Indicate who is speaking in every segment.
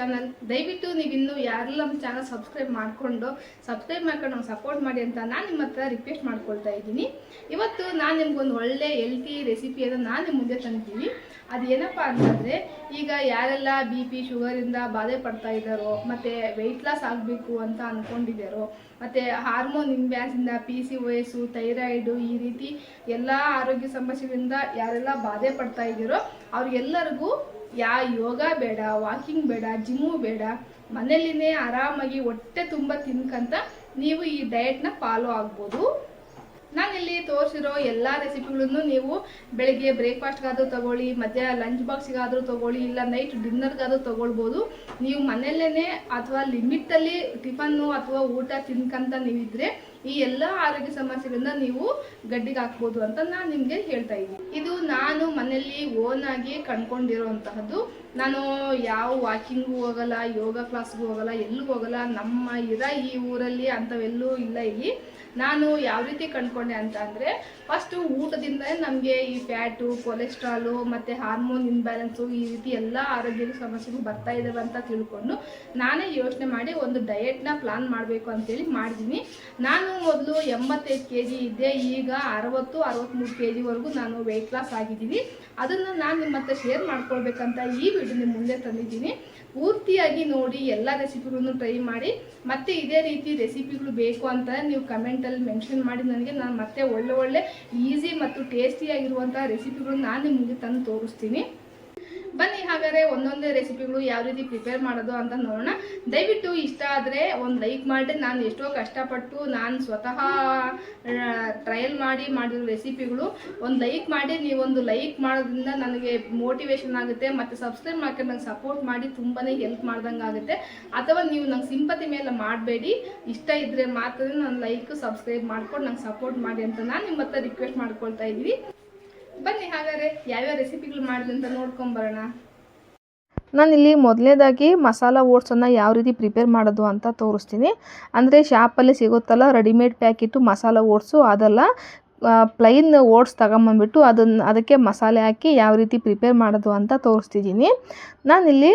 Speaker 1: Channel. ದಯವಿಟ್ಟು ನೀವು ಇನ್ನೂ ಯಾರೆಲ್ಲ ನಮ್ಮ ಚಾನಲ್ ಸಬ್ಸ್ಕ್ರೈಬ್ ಮಾಡ್ಕೊಂಡು ನಂಗೆ ಸಪೋರ್ಟ್ ಮಾಡಿ ಅಂತ ನಾನು ನಿಮ್ಮ ಹತ್ರ ರಿಕ್ವೆಸ್ಟ್ ಮಾಡ್ಕೊಳ್ತಾ ಇದ್ದೀನಿ. ಇವತ್ತು ನಾನು ನಿಮ್ಗೊಂದು ಒಳ್ಳೆ ಹೆಲ್ತಿ ರೆಸಿಪಿಯನ್ನು ನಾನು ನಿಮ್ಮ ಮುಂದೆ ತಂದಿದ್ದೀನಿ. ಅದೇನಪ್ಪ ಅಂತಂದರೆ, ಈಗ ಯಾರೆಲ್ಲ BP ಶುಗರಿಂದ ಬಾಧೆ ಪಡ್ತಾ ಇದ್ದಾರೋ, ಮತ್ತು ವೆಯ್ಟ್ ಲಾಸ್ ಆಗಬೇಕು ಅಂತ ಅಂದ್ಕೊಂಡಿದ್ದಾರೋ, ಮತ್ತು ಹಾರ್ಮೋನ್ ಇಂಬ್ಯಾಲೆನ್ಸಿಂದ PCOS, ಥೈರಾಯ್ಡು, ಈ ರೀತಿ ಎಲ್ಲ ಆರೋಗ್ಯ ಸಮಸ್ಯೆಗಳಿಂದ ಯಾರೆಲ್ಲ ಬಾಧೆ ಪಡ್ತಾ ಇದ್ದಾರೋ ಅವ್ರಿಗೆಲ್ಲರಿಗೂ ಯೋಗ ಬೇಡ, ವಾಕಿಂಗ್ ಬೇಡ, ಜಿಮ್ಮು ಬೇಡ, ಮನೆಯಲ್ಲಿನೇ ಆರಾಮಾಗಿ ಹೊಟ್ಟೆ ತುಂಬ ತಿನ್ಕಂತ ನೀವು ಈ ಡಯಟ್ನ ಫಾಲೋ ಆಗ್ಬೋದು. ನಾನಿಲ್ಲಿ ತೋರಿಸಿರೋ ಎಲ್ಲ ರೆಸಿಪಿಗಳನ್ನು ನೀವು ಬೆಳಗ್ಗೆ ಬ್ರೇಕ್ಫಾಸ್ಟ್ಗಾದರೂ ತೊಗೊಳ್ಳಿ, ಮಧ್ಯಾಹ್ನ ಲಂಚ್ ಬಾಕ್ಸಿಗಾದರೂ ತೊಗೊಳ್ಳಿ, ಇಲ್ಲ ನೈಟ್ ಡಿನ್ನರ್ಗಾದರೂ ತೊಗೊಳ್ಬೋದು. ನೀವು ಮನೆಯಲ್ಲೇ ಅಥವಾ ಲಿಮಿಟಲ್ಲಿ ಟಿಫನ್ನು ಅಥವಾ ಊಟ ತಿನ್ಕಂತ ನೀವಿದ್ರೆ ಈ ಎಲ್ಲ ಆರೋಗ್ಯ ಸಮಸ್ಯೆಗಳಿಂದ ನೀವು ಗಡ್ಡಿಗೆ ಹಾಕ್ಬೋದು ಅಂತ ನಾನು ನಿಮಗೆ ಹೇಳ್ತಾ ಇದ್ದೀನಿ. ಇದು ನಾನು ಮನೆಯಲ್ಲಿ ಓನಾಗಿ ಕಂಡ್ಕೊಂಡಿರೋಂತಹದ್ದು. ನಾನು ಯಾವ ವಾಕಿಂಗು ಹೋಗಲ್ಲ, ಯೋಗ ಕ್ಲಾಸ್ಗೂ ಹೋಗಲ್ಲ, ಎಲ್ಲೂ ಹೋಗಲ್ಲ. ನಮ್ಮ ಈ ಊರಲ್ಲಿ ಅಂಥವೆಲ್ಲೂ ಇಲ್ಲ. ಇಲ್ಲಿ ನಾನು ಯಾವ ರೀತಿ ಕಂಡ್ಕೊಂಡೆ ಅಂತ ಅಂದರೆ, ಫಸ್ಟು ಊಟದಿಂದ ನಮಗೆ ಈ ಫ್ಯಾಟು, ಕೊಲೆಸ್ಟ್ರಾಲು ಮತ್ತು ಹಾರ್ಮೋನ್ ಇಂಬ್ಯಾಲೆನ್ಸು, ಈ ರೀತಿ ಎಲ್ಲ ಆರೋಗ್ಯ ಸಮಸ್ಯೆಗಳು ಬರ್ತಾ ಇದ್ದಾವೆ ಅಂತ ತಿಳ್ಕೊಂಡು ನಾನೇ ಯೋಚನೆ ಮಾಡಿ ಒಂದು ಡಯಟ್ನ ಪ್ಲಾನ್ ಮಾಡಬೇಕು ಅಂತೇಳಿ ಮಾಡಿದ್ದೀನಿ. ನಾನು ಮೊದಲು 85 kg ಇದ್ದೆ, ಈಗ 60-63 kgವರೆಗೂ ನಾನು ವೆಯ್ಟ್ ಲಾಸ್ ಆಗಿದ್ದೀನಿ. ಅದನ್ನು ನಾನು ನಿಮ್ಮ ಹತ್ರ ಶೇರ್ ಮಾಡ್ಕೊಳ್ಬೇಕಂತ ಈ ವಿಡಿಯೋ ನಿಮ್ಮ ಮುಂದೆ ತಂದಿದ್ದೀನಿ. ಪೂರ್ತಿಯಾಗಿ ನೋಡಿ, ಎಲ್ಲ ರೆಸಿಪಿಗಳನ್ನು ಟ್ರೈ ಮಾಡಿ. ಮತ್ತು ಇದೇ ರೀತಿ ರೆಸಿಪಿಗಳು ಬೇಕು ಅಂತ ನೀವು ಕಮೆಂಟಲ್ಲಿ ಮೆನ್ಷನ್ ಮಾಡಿ ನನಗೆ. ನಾನು ಮತ್ತೆ ಒಳ್ಳೆ ಈಸಿ ಮತ್ತು ಟೇಸ್ಟಿಯಾಗಿರುವಂಥ ರೆಸಿಪಿಗಳು ನಾನು ನಿಮಗೆ ತಂದು ತೋರಿಸ್ತೀನಿ. ಬನ್ನಿ ಹಾಗಾದರೆ ಒಂದೊಂದೇ ರೆಸಿಪಿಗಳು ಯಾವ ರೀತಿ ಪ್ರಿಪೇರ್ ಮಾಡೋದು ಅಂತ ನೋಡೋಣ. ದಯವಿಟ್ಟು ಇಷ್ಟ ಆದರೆ ಒಂದು ಲೈಕ್ ಮಾಡಿ. ನಾನು ಎಷ್ಟೋ ಕಷ್ಟಪಟ್ಟು ನಾನು ಸ್ವತಃ ಟ್ರಯಲ್ ಮಾಡಿರೋ ರೆಸಿಪಿಗಳು. ಒಂದು ಲೈಕ್ ಮಾಡಿ. ನೀವೊಂದು ಲೈಕ್ ಮಾಡೋದ್ರಿಂದ ನನಗೆ ಮೋಟಿವೇಶನ್ ಆಗುತ್ತೆ, ಮತ್ತು ಸಬ್ಸ್ಕ್ರೈಬ್ ಮಾಡ್ಕೊಂಡು ನಂಗೆ ಸಪೋರ್ಟ್ ಮಾಡಿ ತುಂಬಾ ಹೆಲ್ಪ್ ಮಾಡ್ದಂಗೆ ಆಗುತ್ತೆ. ಅಥವಾ ನೀವು ನಂಗೆ ಸಿಂಪತಿ ಮೇಲೆ ಮಾಡಬೇಡಿ, ಇಷ್ಟ ಇದ್ದರೆ ಮಾತ್ರ ನಾನು ಲೈಕ್ ಸಬ್ಸ್ಕ್ರೈಬ್ ಮಾಡ್ಕೊಂಡು ನಂಗೆ ಸಪೋರ್ಟ್ ಮಾಡಿ ಅಂತ ನಾನು ನಿಮ್ಮ ಹತ್ರ ರಿಕ್ವೆಸ್ಟ್ ಮಾಡ್ಕೊಳ್ತಾ ಇದ್ದೀನಿ. ಬನ್ನಿ ಹಾಗಾದರೆ ಯಾವ್ಯಾವ ರೆಸಿಪಿಗಳು ಮಾಡಿದೆ ಅಂತ ನೋಡ್ಕೊಂಬರೋಣ. ನಾನಿಲ್ಲಿ ಮೊದಲನೇದಾಗಿ ಮಸಾಲ ಓಟ್ಸನ್ನು ಯಾವ ರೀತಿ ಪ್ರಿಪೇರ್ ಮಾಡೋದು ಅಂತ ತೋರಿಸ್ತೀನಿ. ಅಂದರೆ ಶಾಪಲ್ಲಿ ಸಿಗುತ್ತಲ್ಲ ರೆಡಿಮೇಡ್ ಪ್ಯಾಕೆಟು ಮಸಾಲ ಓಟ್ಸು, ಅದೆಲ್ಲ ಪ್ಲೈನ್ ಓಟ್ಸ್ ತಗೊಂಬಂದ್ಬಿಟ್ಟು ಅದಕ್ಕೆ ಮಸಾಲೆ ಹಾಕಿ ಯಾವ ರೀತಿ ಪ್ರಿಪೇರ್ ಮಾಡೋದು ಅಂತ ತೋರಿಸ್ತಿದ್ದೀನಿ. ನಾನಿಲ್ಲಿ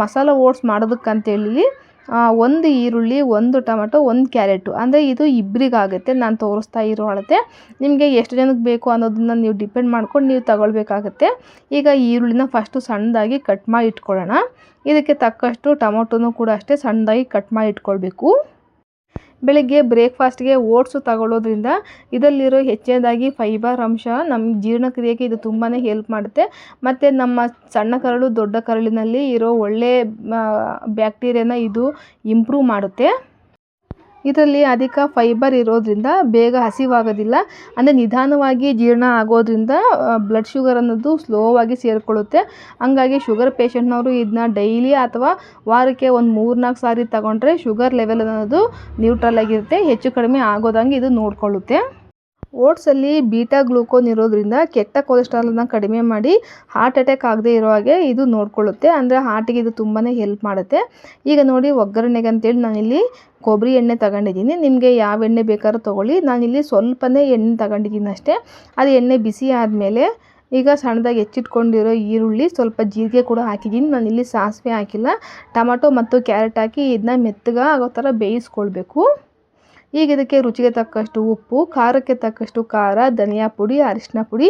Speaker 1: ಮಸಾಲ ಓಟ್ಸ್ ಮಾಡೋದಕ್ಕಂತೇಳಿ 1 ಈರುಳ್ಳಿ, 1 ಟೊಮೆಟೊ, 1 ಕ್ಯಾರೆಟು, ಅಂದರೆ ಇದು ಇಬ್ಬರಿಗಾಗುತ್ತೆ ನಾನು ತೋರಿಸ್ತಾ ಇರೋ ಅಳತೆ. ನಿಮಗೆ ಎಷ್ಟು ಜನಕ್ಕೆ ಬೇಕು ಅನ್ನೋದನ್ನು ನೀವು ಡಿಪೆಂಡ್ ಮಾಡ್ಕೊಂಡು ನೀವು ತಗೊಳ್ಬೇಕಾಗತ್ತೆ. ಈಗ ಈರುಳ್ಳಿನ ಫಸ್ಟು ಸಣ್ಣದಾಗಿ ಕಟ್ ಮಾಡಿ ಇಟ್ಕೊಳ್ಳೋಣ. ಇದಕ್ಕೆ ತಕ್ಕಷ್ಟು ಟೊಮೊಟೊನೂ ಕೂಡ ಅಷ್ಟೇ ಸಣ್ಣದಾಗಿ ಕಟ್ ಮಾಡಿ ಇಟ್ಕೊಳ್ಬೇಕು. ಬೆಳಗ್ಗೆ ಬ್ರೇಕ್ಫಾಸ್ಟ್ಗೆ ಓಟ್ಸು ತಗೊಳ್ಳೋದ್ರಿಂದ ಇದರಲ್ಲಿರೋ ಹೆಚ್ಚಿನದಾಗಿ ಫೈಬರ್ ಅಂಶ ನಮ್ಮ ಜೀರ್ಣಕ್ರಿಯೆಗೆ ಇದು ತುಂಬಾ ಹೆಲ್ಪ್ ಮಾಡುತ್ತೆ. ಮತ್ತು ನಮ್ಮ ಸಣ್ಣ ಕರಳು, ದೊಡ್ಡ ಕರಳಿನಲ್ಲಿ ಇರೋ ಒಳ್ಳೆ ಬ್ಯಾಕ್ಟೀರಿಯಾನ ಇದು ಇಂಪ್ರೂವ್ ಮಾಡುತ್ತೆ. ಇದರಲ್ಲಿ ಅಧಿಕ ಫೈಬರ್ ಇರೋದ್ರಿಂದ ಬೇಗ ಹಸಿವಾಗೋದಿಲ್ಲ, ಅಂದರೆ ನಿಧಾನವಾಗಿ ಜೀರ್ಣ ಆಗೋದ್ರಿಂದ ಬ್ಲಡ್ ಶುಗರ್ ಅನ್ನೋದು ಸ್ಲೋವಾಗಿ ಸೇರಿಕೊಳ್ಳುತ್ತೆ. ಹಂಗಾಗಿ ಶುಗರ್ ಪೇಷಂಟ್ನವರು ಇದನ್ನ ಡೈಲಿ ಅಥವಾ ವಾರಕ್ಕೆ ಒಂದು 3-4 ಸಾರಿ ತಗೊಂಡ್ರೆ ಶುಗರ್ ಲೆವೆಲ್ ಅನ್ನೋದು ನ್ಯೂಟ್ರಲ್ ಆಗಿರುತ್ತೆ, ಹೆಚ್ಚು ಕಡಿಮೆ ಆಗೋದಂಗೆ ಇದು ನೋಡಿಕೊಳ್ಳುತ್ತೆ. ಓಟ್ಸಲ್ಲಿ ಬೀಟಾ ಗ್ಲೂಕೋನ್ ಇರೋದ್ರಿಂದ ಕೆಟ್ಟ ಕೊಲೆಸ್ಟ್ರಾಲನ್ನು ಕಡಿಮೆ ಮಾಡಿ ಹಾರ್ಟ್ ಅಟ್ಯಾಕ್ ಆಗದೆ ಇರೋ ಹಾಗೆ ಇದು ನೋಡ್ಕೊಳ್ಳುತ್ತೆ. ಅಂದರೆ ಹಾರ್ಟಿಗೆ ಇದು ತುಂಬಾ ಹೆಲ್ಪ್ ಮಾಡುತ್ತೆ. ಈಗ ನೋಡಿ, ಒಗ್ಗರಣೆಗೆ ಅಂತೇಳಿ ನಾನಿಲ್ಲಿ ಕೊಬ್ಬರಿ ಎಣ್ಣೆ ತಗೊಂಡಿದ್ದೀನಿ. ನಿಮಗೆ ಯಾವ ಎಣ್ಣೆ ಬೇಕಾದ್ರೂ ತೊಗೊಳ್ಳಿ. ನಾನಿಲ್ಲಿ ಸ್ವಲ್ಪನೇ ಎಣ್ಣೆ ತಗೊಂಡಿದ್ದೀನಿ ಅಷ್ಟೇ. ಅದು ಎಣ್ಣೆ ಬಿಸಿ ಆದಮೇಲೆ ಈಗ ಸಣ್ಣದಾಗಿ ಹೆಚ್ಚಿಟ್ಕೊಂಡಿರೋ ಈರುಳ್ಳಿ, ಸ್ವಲ್ಪ ಜೀರಿಗೆ ಕೂಡ ಹಾಕಿದ್ದೀನಿ. ನಾನಿಲ್ಲಿ ಸಾಸಿವೆ ಹಾಕಿಲ್ಲ. ಟೊಮೆಟೊ ಮತ್ತು ಕ್ಯಾರೆಟ್ ಹಾಕಿ ಇದನ್ನ ಮೆತ್ತಗೆ ಆಗೋ ಥರ ಬೇಯಿಸ್ಕೊಳ್ಬೇಕು. ಈಗ ಇದಕ್ಕೆ ರುಚಿಗೆ ತಕ್ಕಷ್ಟು ಉಪ್ಪು, ಖಾರಕ್ಕೆ ತಕ್ಕಷ್ಟು ಖಾರ, ಧನಿಯಾ ಪುಡಿ, ಅರಿಶಿನ ಪುಡಿ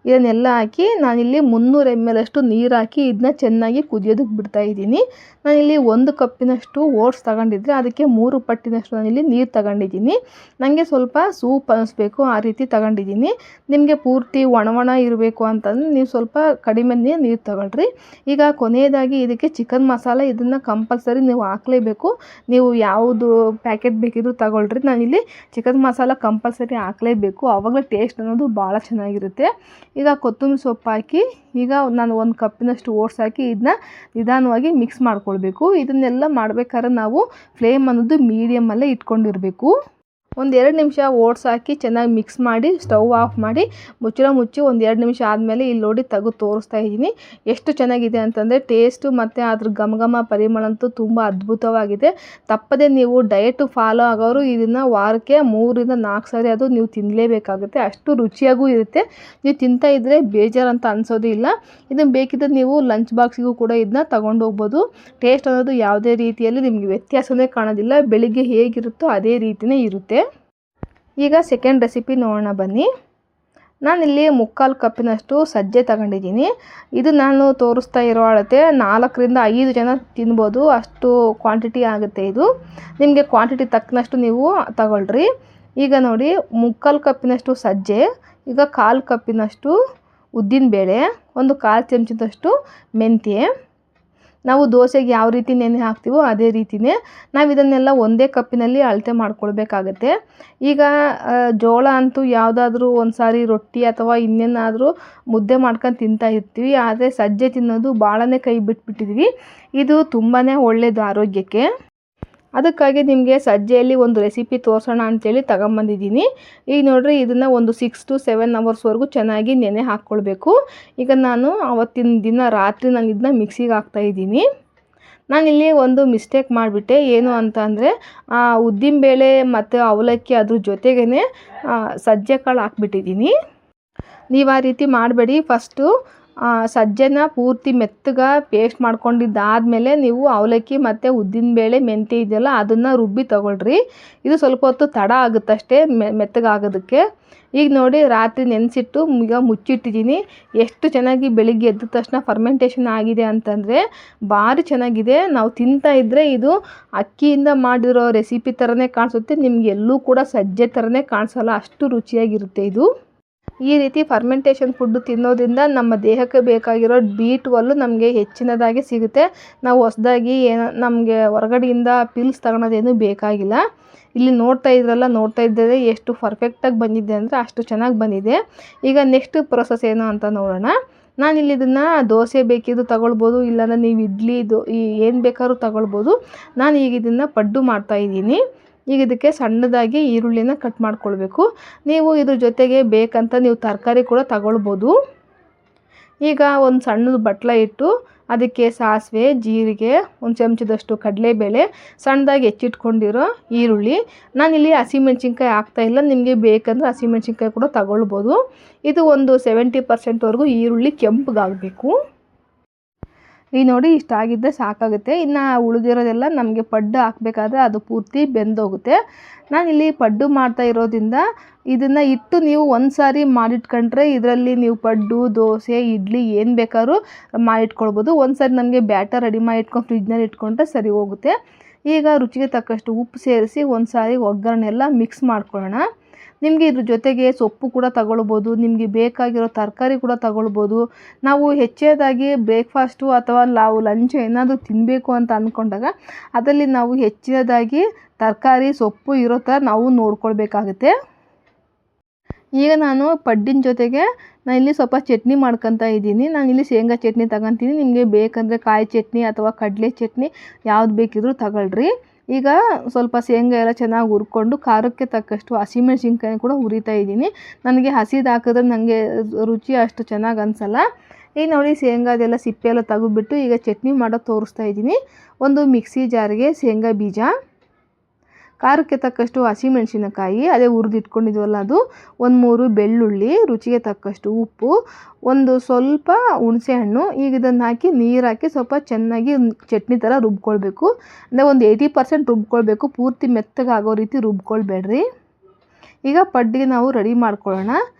Speaker 1: ಇದನ್ನೆಲ್ಲ ಹಾಕಿ ನಾನಿಲ್ಲಿ 300 ml ಅಷ್ಟು ನೀರು ಹಾಕಿ ಇದನ್ನ ಚೆನ್ನಾಗಿ ಕುದಿಯೋದಕ್ಕೆ ಬಿಡ್ತಾಯಿದ್ದೀನಿ. ನಾನಿಲ್ಲಿ 1 ಕಪ್ಪಿನಷ್ಟು ಓಟ್ಸ್ ತಗೊಂಡಿದ್ರೆ ಅದಕ್ಕೆ 3 ಪಟ್ಟಿನಷ್ಟು ನಾನಿಲ್ಲಿ ನೀರು ತಗೊಂಡಿದ್ದೀನಿ. ನನಗೆ ಸ್ವಲ್ಪ ಸೂಪ್ ಅನ್ನಿಸ್ಬೇಕು, ಆ ರೀತಿ ತಗೊಂಡಿದ್ದೀನಿ. ನಿಮಗೆ ಪೂರ್ತಿ ಒಣ ಇರಬೇಕು ಅಂತಂದರೆ ನೀವು ಸ್ವಲ್ಪ ಕಡಿಮೆ ನೀರು ತಗೊಳ್ರಿ. ಈಗ ಕೊನೆಯದಾಗಿ ಇದಕ್ಕೆ ಚಿಕನ್ ಮಸಾಲ, ಇದನ್ನು ಕಂಪಲ್ಸರಿ ನೀವು ಹಾಕಲೇಬೇಕು. ನೀವು ಯಾವುದು ಪ್ಯಾಕೆಟ್ ಬೇಕಿದ್ರೂ ತಗೊಳ್ರಿ. ನಾನಿಲ್ಲಿ ಚಿಕನ್ ಮಸಾಲ ಕಂಪಲ್ಸರಿ ಹಾಕಲೇಬೇಕು, ಆವಾಗಲೇ ಟೇಸ್ಟ್ ಅನ್ನೋದು ಭಾಳ ಚೆನ್ನಾಗಿರುತ್ತೆ. ಈಗ ಕೊತ್ತಂಬರಿ ಸೊಪ್ಪು ಹಾಕಿ ಈಗ ನಾನು 1 ಕಪ್ಪಿನಷ್ಟು ಓಟ್ಸ್ ಹಾಕಿ ಇದನ್ನ ನಿಧಾನವಾಗಿ ಮಿಕ್ಸ್ ಮಾಡ್ಕೊಳ್ಬೇಕು. ಇದನ್ನೆಲ್ಲ ಮಾಡಬೇಕಾದ್ರೆ ನಾವು ಫ್ಲೇಮ್ ಅನ್ನೋದು ಮೀಡಿಯಮಲ್ಲೇ ಇಟ್ಕೊಂಡಿರಬೇಕು. ಒಂದು 2 ನಿಮಿಷ ಓಟ್ಸ್ ಹಾಕಿ ಚೆನ್ನಾಗಿ ಮಿಕ್ಸ್ ಮಾಡಿ ಸ್ಟವ್ ಆಫ್ ಮಾಡಿ ಮುಚ್ಚಳ ಮುಚ್ಚಿ ಒಂದು 2 ನಿಮಿಷ ಆದಮೇಲೆ ಇಲ್ಲಿ ನೋಡಿ ತೆಗೆದು ತೋರಿಸ್ತಾ ಇದ್ದೀನಿ. ಎಷ್ಟು ಚೆನ್ನಾಗಿದೆ ಅಂತಂದರೆ ಟೇಸ್ಟು ಮತ್ತು ಅದ್ರ ಘಮ ಪರಿಮಳ ಅಂತೂ ತುಂಬ ಅದ್ಭುತವಾಗಿದೆ. ತಪ್ಪದೆ ನೀವು ಡಯಟು ಫಾಲೋ ಆಗೋರು ಇದನ್ನು ವಾರಕ್ಕೆ 3 ರಿಂದ 4 ಸಾರಿ ಅದು ನೀವು ತಿನ್ನಲೇಬೇಕಾಗುತ್ತೆ. ಅಷ್ಟು ರುಚಿಯಾಗೂ ಇರುತ್ತೆ. ನೀವು ತಿಂತಾ ಇದ್ದರೆ ಬೇಜಾರಂತ ಅನಿಸೋದು ಇಲ್ಲ. ಇದನ್ನು ಬೇಕಿದ್ದರೆ ನೀವು ಲಂಚ್ ಬಾಕ್ಸಿಗೂ ಕೂಡ ಇದನ್ನ ತಗೊಂಡು ಹೋಗ್ಬೋದು. ಟೇಸ್ಟ್ ಅನ್ನೋದು ಯಾವುದೇ ರೀತಿಯಲ್ಲಿ ನಿಮಗೆ ವ್ಯತ್ಯಾಸವೇ ಕಾಣೋದಿಲ್ಲ. ಬೆಳಿಗ್ಗೆ ಹೇಗಿರುತ್ತೋ ಅದೇ ರೀತಿಯೇ ಇರುತ್ತೆ. ಈಗ ಸೆಕೆಂಡ್ ರೆಸಿಪಿ ನೋಡೋಣ ಬನ್ನಿ. ನಾನಿಲ್ಲಿ 3/4 ಕಪ್ಪಿನಷ್ಟು ಸಜ್ಜೆ ತಗೊಂಡಿದ್ದೀನಿ. ಇದು ನಾನು ತೋರಿಸ್ತಾ ಇರೋ ಅಳತೆ 4 ರಿಂದ 5 ಜನ ತಿನ್ಬೋದು, ಅಷ್ಟು ಕ್ವಾಂಟಿಟಿ ಆಗುತ್ತೆ. ಇದು ನಿಮಗೆ ಕ್ವಾಂಟಿಟಿ ತಕ್ಕನಷ್ಟು ನೀವು ತಗೊಳ್ರಿ. ಈಗ ನೋಡಿ 3/4 ಕಪ್ಪಿನಷ್ಟು ಸಜ್ಜೆ, ಈಗ 1/4 ಕಪ್ಪಿನಷ್ಟು ಉದ್ದಿನಬೇಳೆ, ಒಂದು 1/4 ಚಮಚದಷ್ಟು ಮೆಂತ್ಯ. ನಾವು ದೋಸೆಗೆ ಯಾವ ರೀತಿ ನೆನೆ ಹಾಕ್ತೀವೋ ಅದೇ ರೀತಿಯೇ ನಾವು ಇದನ್ನೆಲ್ಲ ಒಂದೇ ಕಪ್ಪಿನಲ್ಲಿ ಅಳತೆ ಮಾಡ್ಕೊಳ್ಬೇಕಾಗತ್ತೆ. ಈಗ ಜೋಳ ಅಂತೂ ಯಾವುದಾದ್ರೂ ಒಂದು ಸಾರಿ ರೊಟ್ಟಿ ಅಥವಾ ಇನ್ನೇನಾದರೂ ಮುದ್ದೆ ಮಾಡ್ಕೊಂಡು ತಿಂತಾ ಇರ್ತೀವಿ. ಆದರೆ ಸಜ್ಜೆ ತಿನ್ನೋದು ಭಾಳನೇ ಕೈ ಬಿಟ್ಬಿಟ್ಟಿದ್ವಿ. ಇದು ತುಂಬಾ ಒಳ್ಳೆಯದು ಆರೋಗ್ಯಕ್ಕೆ. ಅದಕ್ಕಾಗಿ ನಿಮಗೆ ಸಜ್ಜೆಯಲ್ಲಿ ಒಂದು ರೆಸಿಪಿ ತೋರಿಸೋಣ ಅಂಥೇಳಿ ತಗೊಂಬಂದಿದ್ದೀನಿ. ಈಗ ನೋಡಿರಿ, ಇದನ್ನು ಒಂದು 6 to 7 ಅವರ್ಸ್ವರೆಗೂ ಚೆನ್ನಾಗಿ ನೆನೆ ಹಾಕ್ಕೊಳ್ಬೇಕು. ಈಗ ನಾನು ಆವತ್ತಿನ ದಿನ ರಾತ್ರಿ ನಾನು ಇದನ್ನ ಮಿಕ್ಸಿಗೆ ಹಾಕ್ತಾಯಿದ್ದೀನಿ. ನಾನಿಲ್ಲಿ ಒಂದು ಮಿಸ್ಟೇಕ್ ಮಾಡಿಬಿಟ್ಟೆ. ಏನು ಅಂತ ಅಂದರೆ ಉದ್ದಿನಬೇಳೆ ಮತ್ತು ಅವಲಕ್ಕಿ ಅದ್ರ ಜೊತೆಗೇ ಸಜ್ಜೆ ಕಾಳು ಹಾಕ್ಬಿಟ್ಟಿದ್ದೀನಿ. ನೀವು ಆ ರೀತಿ ಮಾಡಬೇಡಿ. ಫಸ್ಟು ಸಜ್ಜೆನ ಪೂರ್ತಿ ಮೆತ್ತಗೆ ಪೇಸ್ಟ್ ಮಾಡ್ಕೊಂಡಿದ್ದಾದಮೇಲೆ ನೀವು ಅವಲಕ್ಕಿ ಮತ್ತು ಉದ್ದಿನಬೇಳೆ ಮೆಂತ್ಯ ಇದೆಯಲ್ಲ ಅದನ್ನು ರುಬ್ಬಿ ತಗೊಳ್ರಿ. ಇದು ಸ್ವಲ್ಪ ಹೊತ್ತು ತಡ ಆಗುತ್ತಷ್ಟೇ ಮೆತ್ತಗಾಗೋದಕ್ಕೆ. ಈಗ ನೋಡಿ, ರಾತ್ರಿ ನೆನೆಸಿಟ್ಟು ಈಗ ಮುಚ್ಚಿಟ್ಟಿದ್ದೀನಿ. ಎಷ್ಟು ಚೆನ್ನಾಗಿ ಬೆಳಿಗ್ಗೆ ಎದ್ದ ತಕ್ಷಣ ಫರ್ಮೆಂಟೇಷನ್ ಆಗಿದೆ ಅಂತಂದರೆ ಭಾರಿ ಚೆನ್ನಾಗಿದೆ. ನಾವು ತಿಂತಾ ಇದ್ದರೆ ಇದು ಅಕ್ಕಿಯಿಂದ ಮಾಡಿರೋ ರೆಸಿಪಿ ಥರನೇ ಕಾಣಿಸುತ್ತೆ. ನಿಮ್ಗೆ ಎಲ್ಲೂ ಕೂಡ ಸಜ್ಜೆ ಥರನೇ ಕಾಣಿಸಲ್ಲ, ಅಷ್ಟು ರುಚಿಯಾಗಿರುತ್ತೆ ಇದು. ಈ ರೀತಿ ಫರ್ಮೆಂಟೇಷನ್ ಫುಡ್ಡು ತಿನ್ನೋದ್ರಿಂದ ನಮ್ಮ ದೇಹಕ್ಕೆ ಬೇಕಾಗಿರೋ B12 ನಮಗೆ ಹೆಚ್ಚಿನದಾಗಿ ಸಿಗುತ್ತೆ. ನಾವು ಹೊಸದಾಗಿ ನಮಗೆ ಹೊರಗಡೆಯಿಂದ ಪಿಲ್ಸ್ ತಗೊಳೋದೇನು ಬೇಕಾಗಿಲ್ಲ. ಇಲ್ಲಿ ನೋಡ್ತಾ ಇದ್ದರೆ ಎಷ್ಟು ಪರ್ಫೆಕ್ಟಾಗಿ ಬಂದಿದೆ ಅಂದರೆ ಅಷ್ಟು ಚೆನ್ನಾಗಿ ಬಂದಿದೆ. ಈಗ ನೆಕ್ಸ್ಟ್ ಪ್ರೊಸೆಸ್ ಏನು ಅಂತ ನೋಡೋಣ. ನಾನಿಲ್ಲಿ ಇದನ್ನು ದೋಸೆ ಬೇಕಿದ್ದು ತಗೊಳ್ಬೋದು, ಇಲ್ಲಾಂದರೆ ನೀವು ಇಡ್ಲಿ ಏನು ಬೇಕಾದ್ರೂ ತಗೊಳ್ಬೋದು. ನಾನು ಈಗ ಇದನ್ನು ಪಡ್ಡು ಮಾಡ್ತಾಯಿದ್ದೀನಿ. ಈಗ ಇದಕ್ಕೆ ಸಣ್ಣದಾಗಿ ಈರುಳ್ಳಿನ ಕಟ್ ಮಾಡ್ಕೊಳ್ಬೇಕು. ನೀವು ಇದ್ರ ಜೊತೆಗೆ ಬೇಕಂತ ನೀವು ತರಕಾರಿ ಕೂಡ ತಗೊಳ್ಬೋದು. ಈಗ ಒಂದು ಸಣ್ಣದು ಬಟ್ಲ ಇಟ್ಟು ಅದಕ್ಕೆ ಸಾಸಿವೆ, ಜೀರಿಗೆ, ಒಂದು ಚಮಚದಷ್ಟು ಕಡಲೆಬೇಳೆ, ಸಣ್ಣದಾಗಿ ಹೆಚ್ಚಿಟ್ಕೊಂಡಿರೋ ಈರುಳ್ಳಿ. ನಾನಿಲ್ಲಿ ಹಸಿಮೆಣ್ಸಿನ್ಕಾಯಿ ಹಾಕ್ತಾಯಿಲ್ಲ, ನಿಮಗೆ ಬೇಕಂದರೆ ಹಸಿಮೆಣ್ಸಿನ್ಕಾಯಿ ಕೂಡ ತಗೊಳ್ಬೋದು. ಇದು ಒಂದು 70% ಈರುಳ್ಳಿ ಕೆಂಪಗಾಗಬೇಕು. ಈಗ ನೋಡಿ, ಇಷ್ಟಾಗಿದ್ದರೆ ಸಾಕಾಗುತ್ತೆ. ಇನ್ನು ಉಳಿದಿರೋದೆಲ್ಲ ನಮಗೆ ಪಡ್ಡು ಹಾಕಬೇಕಾದ್ರೆ ಅದು ಪೂರ್ತಿ ಬೆಂದೋಗುತ್ತೆ. ನಾನಿಲ್ಲಿ ಪಡ್ಡು ಮಾಡ್ತಾ ಇರೋದ್ರಿಂದ ಇದನ್ನು ಇಟ್ಟು ನೀವು ಒಂದು ಸಾರಿ ಮಾಡಿಟ್ಕೊಂಡ್ರೆ ಇದರಲ್ಲಿ ನೀವು ಪಡ್ಡು, ದೋಸೆ, ಇಡ್ಲಿ ಏನು ಬೇಕಾದ್ರೂ ಮಾಡಿಟ್ಕೊಳ್ಬೋದು. ಒಂದು ಸಾರಿ ನಮಗೆ ಬ್ಯಾಟರ್ ರೆಡಿ ಮಾಡಿ ಇಟ್ಕೊಂಡು ಫ್ರಿಜ್ನಲ್ಲಿ ಇಟ್ಕೊಂಡ್ರೆ ಸರಿ ಹೋಗುತ್ತೆ. ಈಗ ರುಚಿಗೆ ತಕ್ಕಷ್ಟು ಉಪ್ಪು ಸೇರಿಸಿ ಒಂದು ಸಾರಿ ಒಗ್ಗರಣೆ ಎಲ್ಲ ಮಿಕ್ಸ್ ಮಾಡ್ಕೊಳ್ಳೋಣ. ನಿಮಗೆ ಇದ್ರ ಜೊತೆಗೆ ಸೊಪ್ಪು ಕೂಡ ತಗೊಳ್ಬೋದು, ನಿಮಗೆ ಬೇಕಾಗಿರೋ ತರಕಾರಿ ಕೂಡ ತಗೊಳ್ಬೋದು. ನಾವು ಹೆಚ್ಚೇದಾಗಿ ಬ್ರೇಕ್ಫಾಸ್ಟು ಅಥವಾ ನಾವು ಲಂಚ್ ಏನಾದರೂ ತಿನ್ನಬೇಕು ಅಂತ ಅಂದ್ಕೊಂಡಾಗ ಅದರಲ್ಲಿ ನಾವು ಹೆಚ್ಚಿನದಾಗಿ ತರಕಾರಿ, ಸೊಪ್ಪು ಇರೋ ಥರ ನಾವು ನೋಡ್ಕೊಳ್ಬೇಕಾಗುತ್ತೆ. ಈಗ ನಾನು ಪಡ್ಡಿನ ಜೊತೆಗೆ ನಾನಿಲ್ಲಿ ಸ್ವಲ್ಪ ಚಟ್ನಿ ಮಾಡ್ಕೊತಾ ಇದ್ದೀನಿ. ನಾನಿಲ್ಲಿ ಶೇಂಗಾ ಚಟ್ನಿ ತಗೊತೀನಿ. ನಿಮಗೆ ಬೇಕಂದರೆ ಕಾಯಿ ಚಟ್ನಿ ಅಥವಾ ಕಡಲೆ ಚಟ್ನಿ ಯಾವ್ದು ಬೇಕಿದ್ರೂ ತಗೊಳ್ರಿ. ಈಗ ಸ್ವಲ್ಪ ಶೇಂಗಾ ಎಲ್ಲ ಚೆನ್ನಾಗಿ ಹುರ್ಕೊಂಡು ಖಾರಕ್ಕೆ ತಕ್ಕಷ್ಟು ಹಸಿಮೆಣ್ಸಿನ್ಕಾಯಿ ಕೂಡ ಹುರಿತಾ ಇದ್ದೀನಿ. ನನಗೆ ಹಸಿದು ಹಾಕಿದ್ರೆ ನನಗೆ ರುಚಿ ಅಷ್ಟು ಚೆನ್ನಾಗಿ ಅನಿಸಲ್ಲ. ಈಗ ನೋಡಿ, ಶೇಂಗಾದೆಲ್ಲ ಸಿಪ್ಪೆ ಎಲ್ಲ ತೆಗೆದುಬಿಟ್ಟು ಈಗ ಚಟ್ನಿ ಮಾಡೋದು ತೋರಿಸ್ತಾ ಇದ್ದೀನಿ. ಒಂದು ಮಿಕ್ಸಿ ಜಾರಿಗೆ ಶೇಂಗಾ ಬೀಜ, ಖಾರಕ್ಕೆ ತಕ್ಕಷ್ಟು ಹಸಿಮೆಣ್ಸಿನಕಾಯಿ ಅದೇ ಹುರಿದಿಟ್ಕೊಂಡಿದ್ವಲ್ಲ ಅದು, ಒಂದು 3 ಬೆಳ್ಳುಳ್ಳಿ, ರುಚಿಗೆ ತಕ್ಕಷ್ಟು ಉಪ್ಪು, ಒಂದು ಸ್ವಲ್ಪ ಹುಣಸೆಹಣ್ಣು. ಈಗ ಇದನ್ನು ಹಾಕಿ ನೀರು ಹಾಕಿ ಸ್ವಲ್ಪ ಚೆನ್ನಾಗಿ ಚಟ್ನಿ ಥರ ರುಬ್ಕೊಳ್ಬೇಕು. ಅಂದರೆ ಒಂದು 80% ರುಬ್ಕೊಳ್ಬೇಕು, ಪೂರ್ತಿ ಮೆತ್ತಗೆ ಆಗೋ ರೀತಿ ರುಬ್ಕೊಳ್ಬೇಡ್ರಿ. ಈಗ ಪಡ್ಡಿಗೆ ನಾವು ರೆಡಿ ಮಾಡ್ಕೊಳ್ಳೋಣ.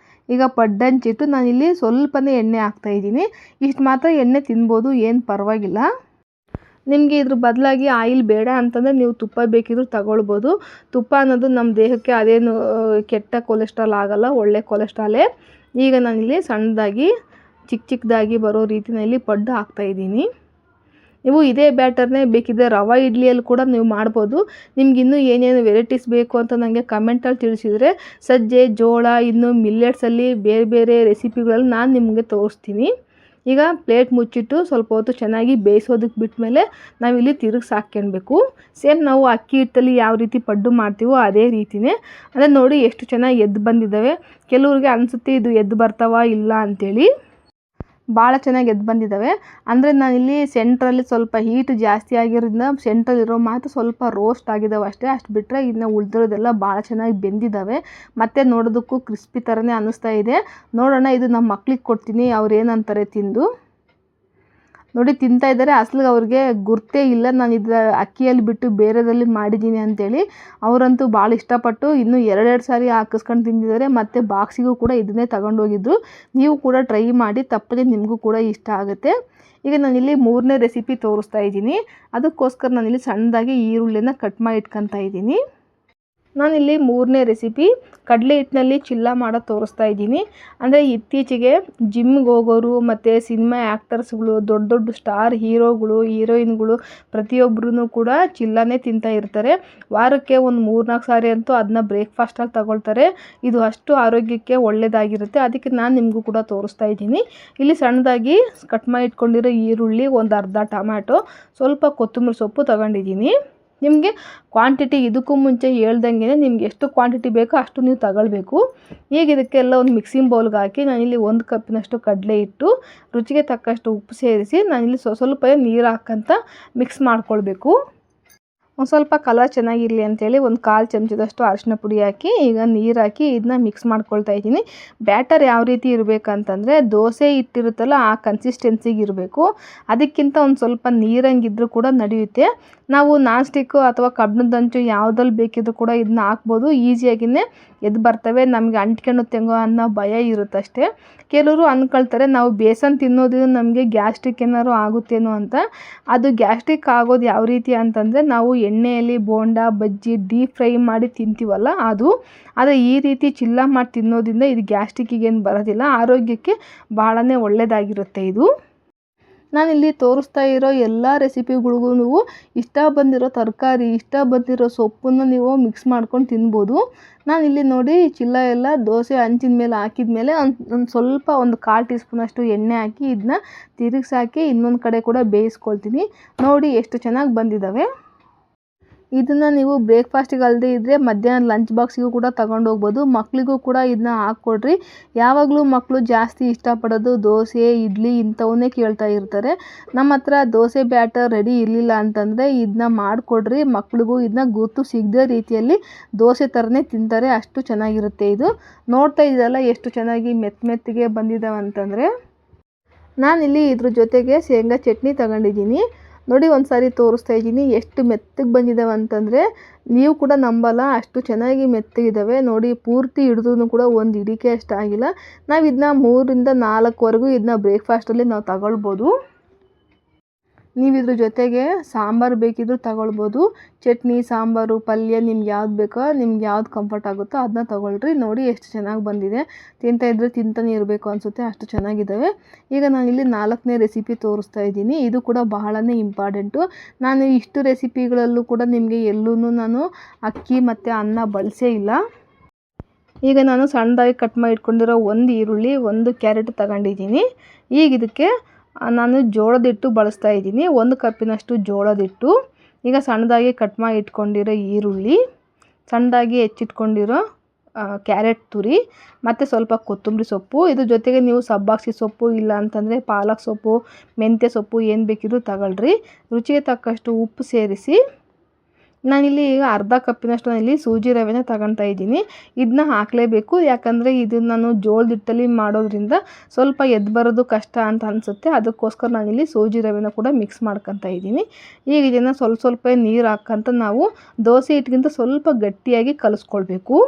Speaker 1: ಈಗ ಪಡ್ಡು ಹಂಚಿಟ್ಟು ನಾನಿಲ್ಲಿ ಸ್ವಲ್ಪನೇ ಎಣ್ಣೆ ಹಾಕ್ತಾಯಿದ್ದೀನಿ. ಇಷ್ಟು ಮಾತ್ರ ಎಣ್ಣೆ ತಿನ್ಬೋದು, ಏನು ಪರವಾಗಿಲ್ಲ. ನಿಮಗೆ ಇದ್ರ ಬದಲಾಗಿ ಆಯಿಲ್ ಬೇಡ ಅಂತಂದರೆ ನೀವು ತುಪ್ಪ ಬೇಕಿದ್ರೂ ತಗೊಳ್ಬೋದು. ತುಪ್ಪ ಅನ್ನೋದು ನಮ್ಮ ದೇಹಕ್ಕೆ ಅದೇನು ಕೆಟ್ಟ ಕೊಲೆಸ್ಟ್ರಾಲ್ ಆಗಲ್ಲ, ಒಳ್ಳೆ ಕೊಲೆಸ್ಟ್ರಾಲೇ. ಈಗ ನಾನಿಲ್ಲಿ ಸಣ್ಣದಾಗಿ ಚಿಕ್ಕದಾಗಿ ಬರೋ ರೀತಿಯಲ್ಲಿ ಪಡ್ಡು ಹಾಕ್ತಾಯಿದ್ದೀನಿ. ನೀವು ಇದೇ ಬ್ಯಾಟರ್ನೇ ಬೇಕಿದ್ದರೆ ರವೆ ಇಡ್ಲಿಯಲ್ಲಿ ಕೂಡ ನೀವು ಮಾಡ್ಬೋದು. ನಿಮ್ಗಿನ್ನೂ ಏನೇನು ವೆರೈಟೀಸ್ ಬೇಕು ಅಂತ ನನಗೆ ಕಮೆಂಟಲ್ಲಿ ತಿಳಿಸಿದರೆ ಸಜ್ಜೆ, ಜೋಳ, ಇನ್ನು ಮಿಲ್ಲೆಟ್ಸಲ್ಲಿ ಬೇರೆ ಬೇರೆ ರೆಸಿಪಿಗಳಲ್ಲಿ ನಾನು ನಿಮಗೆ ತೋರಿಸ್ತೀನಿ. ಈಗ ಪ್ಲೇಟ್ ಮುಚ್ಚಿಟ್ಟು ಸ್ವಲ್ಪ ಹೊತ್ತು ಚೆನ್ನಾಗಿ ಬೇಯಿಸೋದಕ್ಕೆ ಬಿಟ್ಮೇಲೆ ನಾವಿಲ್ಲಿ ತಿರುಗಿಸಿ ಹಾಕ್ಕೊಳ್ಬೇಕು. ಸೇಮ್ ನಾವು ಅಕ್ಕಿ ಹಿಟ್ಟಲ್ಲಿ ಯಾವ ರೀತಿ ಪಡ್ಡು ಮಾಡ್ತೀವೋ ಅದೇ ರೀತಿಯೇ. ಅಂದರೆ ನೋಡಿ ಎಷ್ಟು ಚೆನ್ನಾಗಿ ಎದ್ದು ಬಂದಿದ್ದಾವೆ. ಕೆಲವ್ರಿಗೆ ಅನಿಸುತ್ತೆ ಇದು ಎದ್ದು ಬರ್ತಾವ ಇಲ್ಲ ಅಂಥೇಳಿ. ಭಾಳ ಚೆನ್ನಾಗಿ ಎದ್ದು ಬಂದಿದ್ದಾವೆ. ಅಂದರೆ ನಾನಿಲ್ಲಿ ಸೆಂಟ್ರಲ್ಲಿ ಸ್ವಲ್ಪ ಹೀಟ್ ಜಾಸ್ತಿ ಆಗಿರೋದ್ರಿಂದ ಸೆಂಟ್ರಲ್ಲಿರೋ ಮಾತ್ರ ಸ್ವಲ್ಪ ರೋಸ್ಟ್ ಆಗಿದ್ದಾವೆ ಅಷ್ಟೇ. ಅಷ್ಟು ಬಿಟ್ಟರೆ ಇನ್ನು ಉಳಿದಿರೋದೆಲ್ಲ ಭಾಳ ಚೆನ್ನಾಗಿ ಬೆಂದಿದ್ದಾವೆ. ಮತ್ತು ನೋಡೋದಕ್ಕೂ ಕ್ರಿಸ್ಪಿ ಥರನೇ ಅನ್ನಿಸ್ತಾ ಇದೆ. ನೋಡೋಣ, ಇದು ನಮ್ಮ ಮಕ್ಳಿಗೆ ಕೊಡ್ತೀನಿ, ಅವ್ರು ಏನಂತಾರೆ ತಿಂದು. ನೋಡಿ ತಿಂತಾ ಇದ್ದಾರೆ. ಅಸಲಿಗೆ ಅವ್ರಿಗೆ ಗುರ್ತೇ ಇಲ್ಲ ನಾನು ಇದು ಅಕ್ಕಿಯಲ್ಲಿ ಬಿಟ್ಟು ಬೇರೆದಲ್ಲಿ ಮಾಡಿದ್ದೀನಿ ಅಂಥೇಳಿ. ಅವರಂತೂ ಭಾಳ ಇಷ್ಟಪಟ್ಟು ಇನ್ನೂ 2 ಸಾರಿ ಹಾಕಿಸ್ಕೊಂಡು ತಿಂದಿದ್ದಾರೆ. ಮತ್ತು ಬಾಕ್ಸಿಗೂ ಕೂಡ ಇದನ್ನೇ ತಗೊಂಡೋಗಿದ್ರು. ನೀವು ಕೂಡ ಟ್ರೈ ಮಾಡಿ, ತಪ್ಪದೆ ನಿಮಗೂ ಕೂಡ ಇಷ್ಟ ಆಗುತ್ತೆ. ಈಗ ನಾನಿಲ್ಲಿ 3ನೇ ರೆಸಿಪಿ ತೋರಿಸ್ತಾ ಇದ್ದೀನಿ. ಅದಕ್ಕೋಸ್ಕರ ನಾನಿಲ್ಲಿ ಸಣ್ಣದಾಗಿ ಈರುಳ್ಳಿನ ಕಟ್ ಮಾಡಿ ಇಟ್ಕೊತಾ ಇದ್ದೀನಿ. ನಾನಿಲ್ಲಿ 3ನೇ ರೆಸಿಪಿ ಕಡಲೆ ಹಿಟ್ಟಿನಲ್ಲಿ ಚಿಲ್ಲ ಮಾಡೋದು ತೋರಿಸ್ತಾ ಇದ್ದೀನಿ. ಅಂದರೆ ಇತ್ತೀಚೆಗೆ ಜಿಮ್ಗೆ ಹೋಗೋರು ಮತ್ತು ಸಿನಿಮಾ ಆ್ಯಕ್ಟರ್ಸ್ಗಳು, ದೊಡ್ಡ ದೊಡ್ಡ ಸ್ಟಾರ್ ಹೀರೋಗಳು, ಹೀರೋಯಿನ್ಗಳು ಪ್ರತಿಯೊಬ್ಬರೂ ಕೂಡ ಚಿಲ್ಲನೇ ತಿಂತಾ ಇರ್ತಾರೆ. ವಾರಕ್ಕೆ ಒಂದು 3-4 ಸಾರಿ ಅಂತೂ ಅದನ್ನ ಬ್ರೇಕ್ಫಾಸ್ಟಲ್ಲಿ ತಗೊಳ್ತಾರೆ. ಇದು ಅಷ್ಟು ಆರೋಗ್ಯಕ್ಕೆ ಒಳ್ಳೆಯದಾಗಿರುತ್ತೆ. ಅದಕ್ಕೆ ನಾನು ನಿಮಗೂ ಕೂಡ ತೋರಿಸ್ತಾ ಇದ್ದೀನಿ. ಇಲ್ಲಿ ಸಣ್ಣದಾಗಿ ಕಟ್ ಮಾಡಿ ಇಟ್ಕೊಂಡಿರೋ ಈರುಳ್ಳಿ, ಒಂದು ಅರ್ಧ ಟೊಮ್ಯಾಟೊ, ಸ್ವಲ್ಪ ಕೊತ್ತಂಬರಿ ಸೊಪ್ಪು ತಗೊಂಡಿದ್ದೀನಿ. ನಿಮಗೆ ಕ್ವಾಂಟಿಟಿ ಇದಕ್ಕೂ ಮುಂಚೆ ಹೇಳ್ದಂಗೆ ನಿಮ್ಗೆ ಎಷ್ಟು ಕ್ವಾಂಟಿಟಿ ಬೇಕೋ ಅಷ್ಟು ನೀವು ತಗೊಳ್ಬೇಕು. ಈಗ ಇದಕ್ಕೆಲ್ಲ ಒಂದು ಮಿಕ್ಸಿಂಗ್ ಬೌಲ್ಗೆ ಹಾಕಿ ನಾನಿಲ್ಲಿ 1 ಕಪ್ಪಿನಷ್ಟು ಕಡಲೆ ಹಿಟ್ಟು, ರುಚಿಗೆ ತಕ್ಕಷ್ಟು ಉಪ್ಪು ಸೇರಿಸಿ ನಾನಿಲ್ಲಿ ಸ್ವಲ್ಪ ನೀರು ಹಾಕಂತ ಮಿಕ್ಸ್ ಮಾಡ್ಕೊಳ್ಬೇಕು. ಒಂದು ಸ್ವಲ್ಪ ಕಲರ್ ಚೆನ್ನಾಗಿರಲಿ ಅಂಥೇಳಿ 1/4 ಚಮಚದಷ್ಟು ಅರಿಶಿನ ಪುಡಿ ಹಾಕಿ ಈಗ ನೀರು ಹಾಕಿ ಇದನ್ನ ಮಿಕ್ಸ್ ಮಾಡ್ಕೊಳ್ತಾ ಇದ್ದೀನಿ. ಬ್ಯಾಟರ್ ಯಾವ ರೀತಿ ಇರಬೇಕಂತಂದರೆ ದೋಸೆ ಹಿಟ್ಟಿರುತ್ತಲ್ಲ ಆ ಕನ್ಸಿಸ್ಟೆನ್ಸಿಗೆ ಇರಬೇಕು. ಅದಕ್ಕಿಂತ ಒಂದು ಸ್ವಲ್ಪ ನೀರಂಗಿದ್ರೂ ಕೂಡ ನಡೆಯುತ್ತೆ. ನಾವು ನಾನ್ ಸ್ಟಿಕ್ಕು ಅಥವಾ ಕಬ್ಬಿಣದ ಹಂಚು ಯಾವುದ್ರಲ್ಲಿ ಬೇಕಿದ್ರೂ ಕೂಡ ಇದನ್ನ ಹಾಕ್ಬೋದು. ಈಸಿಯಾಗಿಯೇ ಎದ್ದು ಬರ್ತವೆ. ನಮಗೆ ಅಂಟ್ಕೊಳ್ಳುತ್ತೆಂಗೋ ಅನ್ನೋ ಭಯ ಇರುತ್ತಷ್ಟೇ. ಕೆಲವರು ಅಂದ್ಕೊಳ್ತಾರೆ ನಾವು ಬೇಸನ್ ತಿನ್ನೋದ್ರಿಂದ ನಮಗೆ ಗ್ಯಾಸ್ಟ್ರಿಕ್ ಏನಾದ್ರು ಆಗುತ್ತೇನೋ ಅಂತ. ಅದು ಗ್ಯಾಸ್ಟ್ರಿಕ್ ಆಗೋದು ಯಾವ ರೀತಿ ಅಂತಂದರೆ ನಾವು ಎಣ್ಣೆಯಲ್ಲಿ ಬೋಂಡ, ಬಜ್ಜಿ ಡೀಪ್ ಫ್ರೈ ಮಾಡಿ ತಿಂತೀವಲ್ಲ ಅದು. ಆದರೆ ಈ ರೀತಿ ಚಿಲ್ಲ ಮಾಡಿ ತಿನ್ನೋದ್ರಿಂದ ಇದು ಗ್ಯಾಸ್ಟ್ರಿಕ್ಕಿಗೇನು ಬರೋದಿಲ್ಲ. ಆರೋಗ್ಯಕ್ಕೆ ಭಾಳನೇ ಒಳ್ಳೆಯದಾಗಿರುತ್ತೆ ಇದು. ನಾನಿಲ್ಲಿ ತೋರಿಸ್ತಾ ಇರೋ ಎಲ್ಲ ರೆಸಿಪಿಗಳಿಗೂ ನೀವು ಇಷ್ಟ ಬಂದಿರೋ ತರಕಾರಿ, ಇಷ್ಟ ಬಂದಿರೋ ಸೊಪ್ಪನ್ನು ನೀವು ಮಿಕ್ಸ್ ಮಾಡ್ಕೊಂಡು ತಿನ್ಬೋದು. ನಾನಿಲ್ಲಿ ನೋಡಿ ಚಿಲ್ಲ ಎಲ್ಲ ದೋಸೆ ಹಂಚಿನ ಮೇಲೆ ಹಾಕಿದ ಮೇಲೆ ಒಂದು ಸ್ವಲ್ಪ 1/4 ಟೀ ಸ್ಪೂನಷ್ಟು ಎಣ್ಣೆ ಹಾಕಿ ಇದನ್ನ ತಿರುಗಿಸಿ ಹಾಕಿ ಇನ್ನೊಂದು ಕಡೆ ಕೂಡ ಬೇಯಿಸ್ಕೊಳ್ತೀನಿ. ನೋಡಿ ಎಷ್ಟು ಚೆನ್ನಾಗಿ ಬಂದಿದ್ದಾವೆ. ಇದನ್ನು ನೀವು ಬ್ರೇಕ್ಫಾಸ್ಟಿಗೆ ಅಲ್ಲದೆ ಇದ್ದರೆ ಮಧ್ಯಾಹ್ನ ಲಂಚ್ ಬಾಕ್ಸಿಗೂ ಕೂಡ ತಗೊಂಡೋಗ್ಬೋದು. ಮಕ್ಕಳಿಗೂ ಕೂಡ ಇದನ್ನ ಹಾಕ್ಕೊಡ್ರಿ. ಯಾವಾಗಲೂ ಮಕ್ಕಳು ಜಾಸ್ತಿ ಇಷ್ಟಪಡೋದು ದೋಸೆ, ಇಡ್ಲಿ ಇಂಥವನ್ನೇ ಕೇಳ್ತಾ ಇರ್ತಾರೆ. ನಮ್ಮ ಹತ್ರ ದೋಸೆ ಬ್ಯಾಟರ್ ರೆಡಿ ಇರಲಿಲ್ಲ ಅಂತಂದರೆ ಇದನ್ನ ಮಾಡಿಕೊಡ್ರಿ. ಮಕ್ಕಳಿಗೂ ಇದನ್ನ ಗುರ್ತು ಸಿಗದೇ ರೀತಿಯಲ್ಲಿ ದೋಸೆ ಥರನೇ ತಿಂತಾರೆ. ಅಷ್ಟು ಚೆನ್ನಾಗಿರುತ್ತೆ ಇದು. ನೋಡ್ತಾ ಇದ್ದಲ್ಲ ಎಷ್ಟು ಚೆನ್ನಾಗಿ ಮೆತ್ತಗೆ ಬಂದಿದ್ದಾವೆ ಅಂತಂದರೆ. ನಾನಿಲ್ಲಿ ಇದ್ರ ಜೊತೆಗೆ ಶೇಂಗಾ ಚಟ್ನಿ ತಗೊಂಡಿದ್ದೀನಿ. ನೋಡಿ ಒಂದು ಸಾರಿ ತೋರಿಸ್ತಾ ಇದ್ದೀನಿ ಎಷ್ಟು ಮೆತ್ತಗೆ ಬಂದಿದ್ದಾವೆ ಅಂತಂದರೆ ನೀವು ಕೂಡ ನಂಬಲ್ಲ, ಅಷ್ಟು ಚೆನ್ನಾಗಿ ಮೆತ್ತಗಿದ್ದಾವೆ. ನೋಡಿ ಪೂರ್ತಿ ಹಿಡಿದ್ರೂ ಕೂಡ ಒಂದು ಹಿಡಿಕೆ ಅಷ್ಟು ಆಗಿಲ್ಲ. ನಾವು ಇದನ್ನ 3ರಿಂದ 4ವರೆಗೂ ಇದನ್ನ ಬ್ರೇಕ್ಫಾಸ್ಟಲ್ಲಿ ನಾವು ತಗೊಳ್ಬೋದು. ನೀವು ಇದ್ರ ಜೊತೆಗೆ ಸಾಂಬಾರು ಬೇಕಿದ್ರೂ ತಗೊಳ್ಬೋದು. ಚಟ್ನಿ, ಸಾಂಬಾರು, ಪಲ್ಯ ನಿಮ್ಗೆ ಯಾವ್ದು ಬೇಕೋ, ನಿಮ್ಗೆ ಯಾವ್ದು ಕಂಫರ್ಟ್ ಆಗುತ್ತೋ ಅದನ್ನ ತಗೊಳ್ರಿ. ನೋಡಿ ಎಷ್ಟು ಚೆನ್ನಾಗಿ ಬಂದಿದೆ. ತಿಂತಾ ಇದ್ದರೆ ತಿಂತಾನೆ ಇರಬೇಕು ಅನಿಸುತ್ತೆ, ಅಷ್ಟು ಚೆನ್ನಾಗಿದ್ದಾವೆ. ಈಗ ನಾನಿಲ್ಲಿ 4ನೇ ರೆಸಿಪಿ ತೋರಿಸ್ತಾ ಇದ್ದೀನಿ. ಇದು ಕೂಡ ಬಹಳನೇ ಇಂಪಾರ್ಟೆಂಟು. ನಾನು ಇಷ್ಟು ರೆಸಿಪಿಗಳಲ್ಲೂ ಕೂಡ ನಿಮಗೆ ಎಲ್ಲೂ ನಾನು ಅಕ್ಕಿ ಮತ್ತು ಅನ್ನ ಬಳಸೇ ಇಲ್ಲ. ಈಗ ನಾನು ಸಣ್ಣದಾಗಿ ಕಟ್ ಮಾಡಿ ಇಟ್ಕೊಂಡಿರೋ 1 ಈರುಳ್ಳಿ, 1 ಕ್ಯಾರೆಟ್ ತಗೊಂಡಿದ್ದೀನಿ. ಈಗ ಇದಕ್ಕೆ ನಾನು ಜೋಳದ ಹಿಟ್ಟು ಬಳಸ್ತಾ ಇದ್ದೀನಿ. 1 ಕಪ್ಪಿನಷ್ಟು ಜೋಳದ ಹಿಟ್ಟು. ಈಗ ಸಣ್ಣದಾಗಿ ಕಟ್ ಮಾಡಿ ಇಟ್ಕೊಂಡಿರೋ ಈರುಳ್ಳಿ, ಸಣ್ಣದಾಗಿ ಹೆಚ್ಚಿಟ್ಕೊಂಡಿರೋ ಕ್ಯಾರೆಟ್ ತುರಿ ಮತ್ತು ಸ್ವಲ್ಪ ಕೊತ್ತಂಬರಿ ಸೊಪ್ಪು. ಇದ್ರ ಜೊತೆಗೆ ನೀವು ಸಬ್ಬಾಕ್ಸಿ ಸೊಪ್ಪು ಇಲ್ಲ ಅಂತಂದರೆ ಪಾಲಕ್ ಸೊಪ್ಪು, ಮೆಂತ್ಯ ಸೊಪ್ಪು ಏನು ಬೇಕಿದ್ರೂ ತಗೊಳ್ರಿ. ರುಚಿಗೆ ತಕ್ಕಷ್ಟು ಉಪ್ಪು ಸೇರಿಸಿ ನಾನಿಲ್ಲಿ ಈಗ ಅರ್ಧ ಕಪ್ಪಿನಷ್ಟು ನಾನಿಲ್ಲಿ ಸೂಜಿ ರವೆನ ತಗೊತಾ ಇದ್ದೀನಿ. ಇದನ್ನ ಹಾಕಲೇಬೇಕು, ಯಾಕಂದರೆ ಇದು ನಾನು ಜೋಳದ ಹಿಟ್ಟಲ್ಲಿ ಮಾಡೋದ್ರಿಂದ ಸ್ವಲ್ಪ ಎದ್ದು ಬರೋದು ಕಷ್ಟ ಅಂತ ಅನಿಸುತ್ತೆ. ಅದಕ್ಕೋಸ್ಕರ ನಾನಿಲ್ಲಿ ಸೂಜಿ ರವೆನ ಕೂಡ ಮಿಕ್ಸ್ ಮಾಡ್ಕೊತಾ ಇದ್ದೀನಿ. ಈಗ ಇದನ್ನು ಸ್ವಲ್ಪ ನೀರು ಹಾಕ್ಕೊಂತ ನಾವು ದೋಸೆ ಹಿಟ್ಟಿಗಿಂತ ಸ್ವಲ್ಪ ಗಟ್ಟಿಯಾಗಿ ಕಲಿಸ್ಕೊಳ್ಬೇಕು.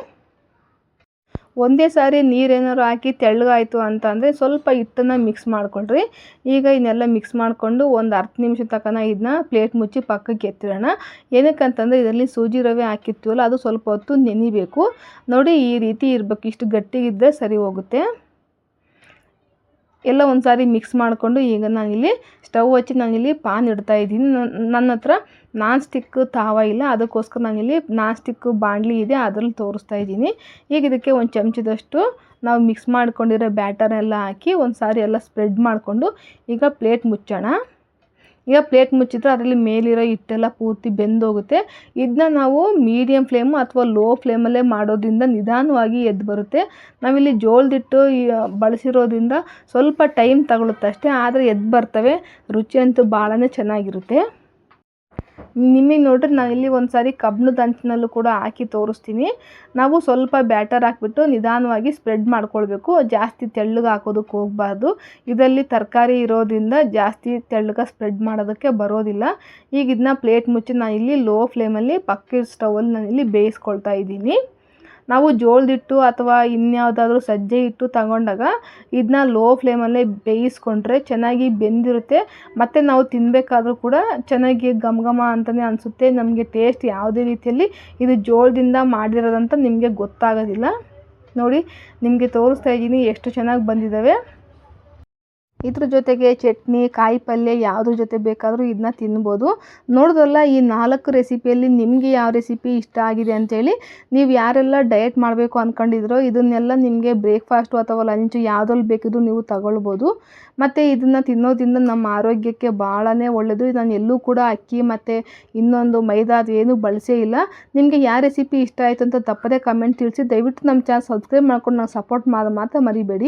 Speaker 1: ಒಂದೇ ಸಾರಿ ನೀರೇನಾದ್ರು ಹಾಕಿ ತೆಳ್ಳಗಾಯಿತು ಅಂತ ಅಂದರೆ ಸ್ವಲ್ಪ ಹಿಟ್ಟನ್ನು ಮಿಕ್ಸ್ ಮಾಡಿಕೊಳ್ರಿ. ಈಗ ಇದನ್ನೆಲ್ಲ ಮಿಕ್ಸ್ ಮಾಡಿಕೊಂಡು ಒಂದು 10 ನಿಮಿಷ ತನಕ ಇದನ್ನ ಪ್ಲೇಟ್ ಮುಚ್ಚಿ ಪಕ್ಕಕ್ಕೆ ಎತ್ತಿಡೋಣ. ಏನಕ್ಕಂತಂದರೆ ಇದರಲ್ಲಿ ಸೂಜಿ ರವೆ ಹಾಕಿರ್ತೀವಲ್ಲ ಅದು ಸ್ವಲ್ಪ ಹೊತ್ತು ನೆನಿಬೇಕು. ನೋಡಿ ಈ ರೀತಿ ಇರಬೇಕು, ಇಷ್ಟು ಗಟ್ಟಿಗಿದ್ದರೆ ಸರಿ ಹೋಗುತ್ತೆ. ಎಲ್ಲ ಒಂದು ಸಾರಿ ಮಿಕ್ಸ್ ಮಾಡಿಕೊಂಡು ಈಗ ನಾನಿಲ್ಲಿ ಸ್ಟವ್ ಹಚ್ಚಿ ನಾನಿಲ್ಲಿ ಪಾನ್ ಇಡ್ತಾ ಇದ್ದೀನಿ. ನನ್ನ ಹತ್ರ ನಾನ್ ಸ್ಟಿಕ್ ತಾವ ಇಲ್ಲ, ಅದಕ್ಕೋಸ್ಕರ ನಾನಿಲ್ಲಿ ನಾನ್ ಸ್ಟಿಕ್ ಬಾಣಲಿ ಇದೆ, ಅದರಲ್ಲಿ ತೋರಿಸ್ತಾ ಇದ್ದೀನಿ. ಈಗ ಇದಕ್ಕೆ ಒಂದು ಚಮಚದಷ್ಟು ನಾವು ಮಿಕ್ಸ್ ಮಾಡ್ಕೊಂಡಿರೋ ಬ್ಯಾಟರ್ನೆಲ್ಲ ಹಾಕಿ ಒಂದು ಸಾರಿ ಎಲ್ಲ ಸ್ಪ್ರೆಡ್ ಮಾಡಿಕೊಂಡು ಈಗ ಪ್ಲೇಟ್ ಮುಚ್ಚೋಣ. ಈಗ ಪ್ಲೇಟ್ ಮುಚ್ಚಿದ್ರೆ ಅದರಲ್ಲಿ ಮೇಲಿರೋ ಹಿಟ್ಟೆಲ್ಲ ಪೂರ್ತಿ ಬೆಂದೋಗುತ್ತೆ. ಇದನ್ನ ನಾವು ಮೀಡಿಯಮ್ ಫ್ಲೇಮು ಅಥವಾ ಲೋ ಫ್ಲೇಮಲ್ಲೇ ಮಾಡೋದ್ರಿಂದ ನಿಧಾನವಾಗಿ ಎದ್ದು ಬರುತ್ತೆ. ನಾವಿಲ್ಲಿ ಜೋಳದ ಹಿಟ್ಟು ಬಳಸಿರೋದ್ರಿಂದ ಸ್ವಲ್ಪ ಟೈಮ್ ತಗೊಳುತ್ತೆ ಅಷ್ಟೇ, ಆದರೆ ಎದ್ದು ಬರ್ತವೆ. ರುಚಿ ಅಂತೂ ಭಾಳನೇ ಚೆನ್ನಾಗಿರುತ್ತೆ. ನಿಮಗೆ ನೋಡ್ರಿ ನಾನಿಲ್ಲಿ ಒಂದು ಸಾರಿ ಕಬ್ಬಿಣದ ಹಂಚಿನಲ್ಲೂ ಕೂಡ ಹಾಕಿ ತೋರಿಸ್ತೀನಿ. ನಾವು ಸ್ವಲ್ಪ ಬ್ಯಾಟರ್ ಹಾಕ್ಬಿಟ್ಟು ನಿಧಾನವಾಗಿ ಸ್ಪ್ರೆಡ್ ಮಾಡ್ಕೊಳ್ಬೇಕು. ಜಾಸ್ತಿ ತೆಳ್ಳಗೆ ಹಾಕೋದಕ್ಕೆ ಹೋಗಬಾರ್ದು. ಇದರಲ್ಲಿ ತರಕಾರಿ ಇರೋದ್ರಿಂದ ಜಾಸ್ತಿ ತೆಳ್ಳಗೆ ಸ್ಪ್ರೆಡ್ ಮಾಡೋದಕ್ಕೆ ಬರೋದಿಲ್ಲ. ಈಗ ಇದನ್ನ ಪ್ಲೇಟ್ ಮುಚ್ಚಿ ನಾನಿಲ್ಲಿ ಲೋ ಫ್ಲೇಮಲ್ಲಿ ಪಕ್ಕದ ಸ್ಟವಲ್ಲಿ ನಾನಿಲ್ಲಿ ಬೇಯಿಸ್ಕೊಳ್ತಾ ಇದ್ದೀನಿ. ನಾವು ಜೋಳದ ಹಿಟ್ಟು ಅಥವಾ ಇನ್ಯಾವುದಾದ್ರೂ ಸಜ್ಜೆ ಹಿಟ್ಟು ತಗೊಂಡಾಗ ಇದನ್ನ ಲೋ ಫ್ಲೇಮಲ್ಲೇ ಬೇಯಿಸ್ಕೊಂಡ್ರೆ ಚೆನ್ನಾಗಿ ಬೆಂದಿರುತ್ತೆ. ಮತ್ತು ನಾವು ತಿನ್ನಬೇಕಾದ್ರೂ ಕೂಡ ಚೆನ್ನಾಗಿ ಘಮ ಘಮ ಅಂತಲೇ ಅನಿಸುತ್ತೆ. ನಮಗೆ ಟೇಸ್ಟ್ ಯಾವುದೇ ರೀತಿಯಲ್ಲಿ ಇದು ಜೋಳದಿಂದ ಮಾಡಿರೋದಂತ ನಿಮಗೆ ಗೊತ್ತಾಗೋದಿಲ್ಲ. ನೋಡಿ, ನಿಮಗೆ ತೋರಿಸ್ತಾ ಇದ್ದೀನಿ ಎಷ್ಟು ಚೆನ್ನಾಗಿ ಬಂದಿದ್ದಾವೆ. ಇದ್ರ ಜೊತೆಗೆ ಚಟ್ನಿ, ಕಾಯಿ ಪಲ್ಯ ಯಾವುದ್ರ ಜೊತೆ ಬೇಕಾದರೂ ಇದನ್ನ ತಿನ್ಬೋದು. ನೋಡಿದ್ರಲ್ಲ, ಈ 4 ರೆಸಿಪಿಯಲ್ಲಿ ನಿಮಗೆ ಯಾವ ರೆಸಿಪಿ ಇಷ್ಟ ಆಗಿದೆ ಅಂಥೇಳಿ. ನೀವು ಯಾರೆಲ್ಲ ಡಯಟ್ ಮಾಡಬೇಕು ಅಂದ್ಕೊಂಡಿದ್ರೋ ಇದನ್ನೆಲ್ಲ ನಿಮಗೆ ಬ್ರೇಕ್ಫಾಸ್ಟು ಅಥವಾ ಲಂಚು ಯಾವುದ್ರಲ್ಲಿ ಬೇಕಿದ್ರೂ ನೀವು ತಗೊಳ್ಬೋದು. ಮತ್ತು ಇದನ್ನು ತಿನ್ನೋದ್ರಿಂದ ನಮ್ಮ ಆರೋಗ್ಯಕ್ಕೆ ಭಾಳನೇ ಒಳ್ಳೆಯದು. ನಾನು ಎಲ್ಲೂ ಕೂಡ ಅಕ್ಕಿ ಮತ್ತು ಇನ್ನೊಂದು ಮೈದಾ ಏನೂ ಬಳಸೇ ಇಲ್ಲ. ನಿಮಗೆ ಯಾವ ರೆಸಿಪಿ ಇಷ್ಟ ಆಯಿತು ಅಂತ ತಪ್ಪದೇ ಕಮೆಂಟ್ ತಿಳಿಸಿ. ದಯವಿಟ್ಟು ನಮ್ಮ ಚಾನಲ್ ಸಬ್ಸ್ಕ್ರೈಬ್ ಮಾಡ್ಕೊಂಡು ನಾವು ಸಪೋರ್ಟ್ ಮಾತ್ರ ಮರಿಬೇಡಿ.